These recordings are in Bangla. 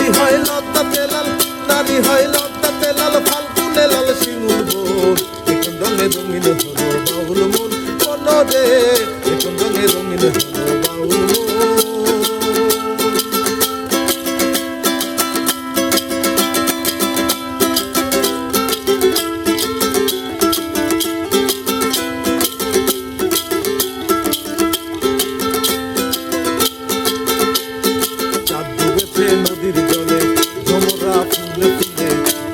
নারী হয় লতাতে লাল, নারী হয় লতাতে লাল, ফাল্গুনে লাল শিমুল বোন। এখন রঙে রঙিন হলো বাউল মন কোন রে, এখন রঙে রঙিন হলো বাউল মন। নদীর জলে ভ্রমরা ফুলে ফুলে,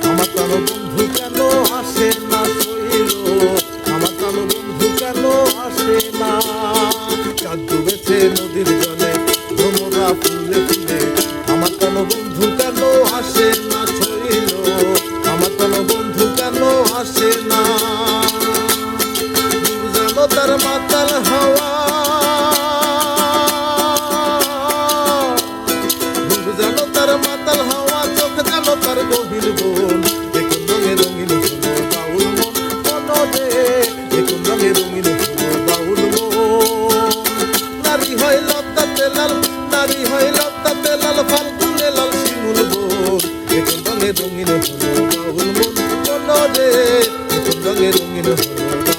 আমার প্রাণ বন্ধু কেন আসে না শৈল, আমার প্রাণ বন্ধু কেন আসে না। চাঁদ ডুবেছে নদীর জলে ভ্রমরা ফুলে ফুলে, আমার প্রাণ বন্ধু কেন আসে না শৈল, আমার প্রাণ বন্ধু কেন আসে না। জানো তার মাতাল হাওয়া, জানো তার মাতাল হাওয়া, চোখ জানো তার গভীর বোন। এখন রঙে রঙিন হলো বাউল মন কোন রে, এখন রঙে রঙিন হলো বাউল মন। নারী হয় লতাতে লাল, নারী হয় লতাতে লাল, ফাল্গুনে লাল শিমুল বোন। এখন রঙে রঙিন হলো বাউল মন কোন রে, এখন রঙে রঙিন হলো